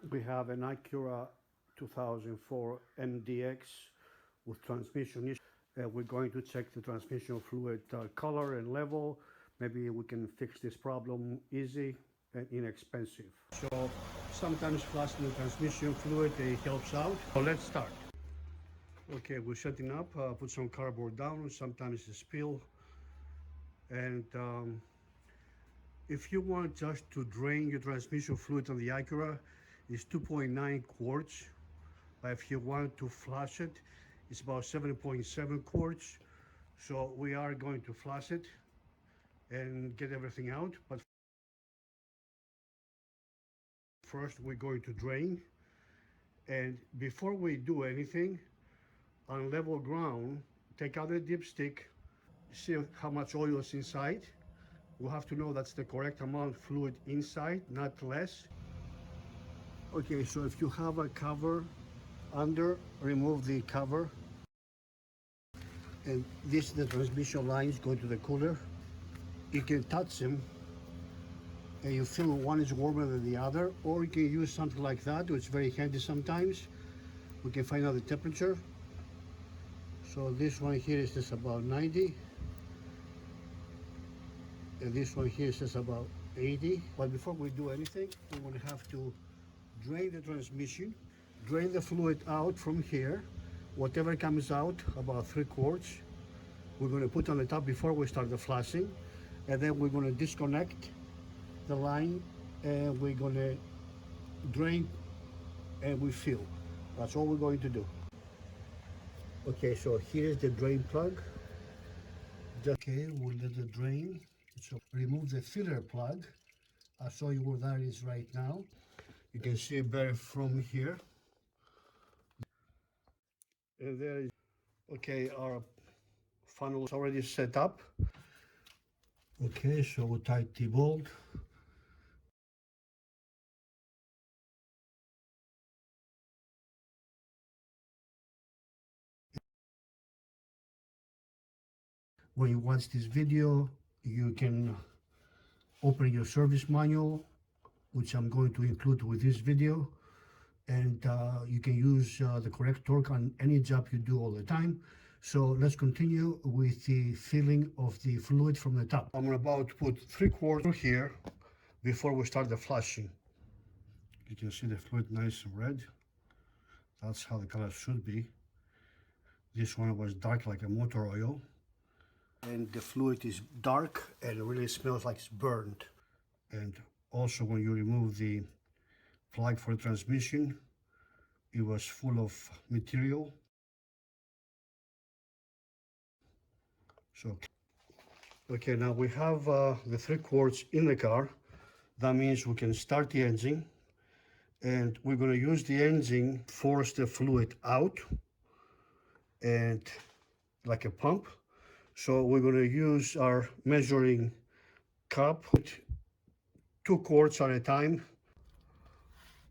We have an Acura 2004 MDX with transmission issues. We're going to check the transmission fluid color and level. Maybe we can fix this problem easy and inexpensive. So sometimes flushing the transmission fluid helps out. So let's start. Okay, we're setting up, put some cardboard down, sometimes it's spill. And if you want just to drain your transmission fluid on the Acura, it's 2.9 quarts. But if you want to flush it, it's about 7.7 quarts. So we are going to flush it and get everything out. But first we're going to drain. And before we do anything, on level ground, take out the dipstick, see how much oil is inside. We'll have to know that's the correct amount of fluid inside, not less. Okay, so if you have a cover under, remove the cover. And this is the transmission lines going to the cooler. You can touch them and you feel one is warmer than the other, or you can use something like that, which is very handy sometimes. We can find out the temperature. So this one here is just about 90. And this one here says about 80. But before we do anything, we're going to have to drain the transmission, drain the fluid out from here. Whatever comes out, about 3 quarts, we're going to put on the top before we start the flushing. And then we're going to disconnect the line and we're going to drain and we fill. That's all we're going to do. Okay, so here's the drain plug. Okay, we'll let it drain. So remove the filler plug. I'll show you where that is right now. You can see it better from here. And there is, okay, our funnel is already set up. Okay, so we'll tighten the bolt. When you watch this video, you can open your service manual, which I'm going to include with this video, and you can use the correct torque on any job you do all the time. So let's continue with the filling of the fluid from the top. I'm about to put 3 quarts here before we start the flushing. You can see the fluid nice and red. That's how the color should be. This one was dark like a motor oil. And the fluid is dark and it really smells like it's burned. And also when you remove the plug for the transmission, it was full of material. So, okay, now we have the 3 quarts in the car. That means we can start the engine. And we're going to use the engine, force the fluid out, and like a pump. So we're going to use our measuring cup, 2 quarts at a time.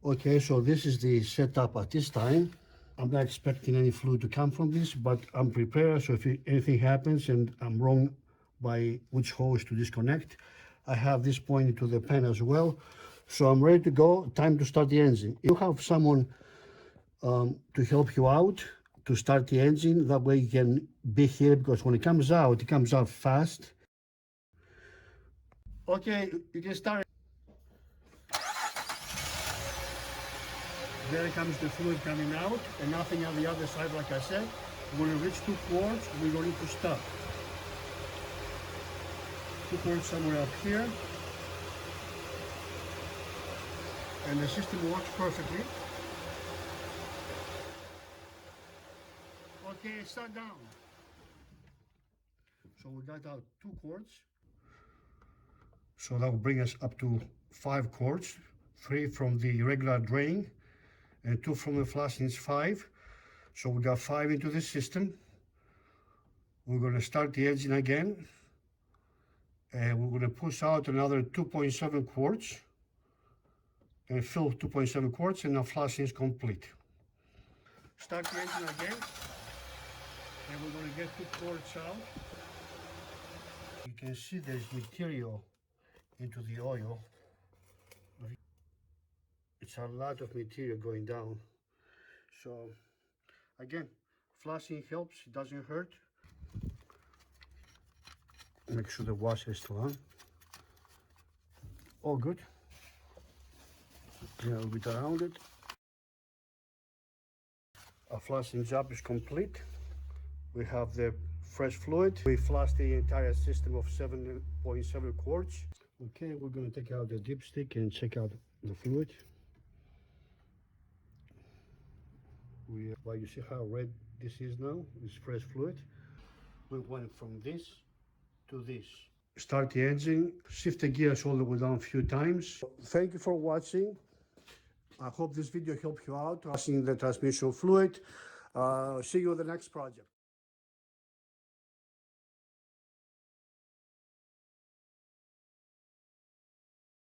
Okay, so this is the setup at this time. I'm not expecting any fluid to come from this, but I'm prepared. So if anything happens and I'm wrong by which hose to disconnect, I have this pointing to the pen as well. So I'm ready to go. Time to start the engine. You have someone to help you out to start the engine. That way you can be here, because when it comes out fast. Okay, you can start. There comes the fluid coming out, and nothing on the other side. Like I said, when we reach 2 quarts, we're going to stop. 2 quarts somewhere up here. And the system works perfectly. Okay, start down. So we got out 2 quarts. So that will bring us up to 5 quarts. 3 from the regular drain and 2 from the flushing is 5. So we got 5 into the system. We're going to start the engine again. And we're going to push out another 2.7 quarts. And fill 2.7 quarts, and now flushing is complete. Start the engine again, and we're going to get 2 quarts out. You can see there's material into the oil. It's a lot of material going down. So again, flushing helps, it doesn't hurt. Make sure the washer is still on. All good. Clean a little bit around it. Our flushing job is complete. We have the fresh fluid. We flush the entire system of 7.7 quarts. Okay, we're going to take out the dipstick and check out the fluid. Well, you see how red this is now? It's fresh fluid. We went from this to this. Start the engine, shift the gears all the way down a few times. Thank you for watching. I hope this video helped you out, flushing the transmission fluid. See you on the next project.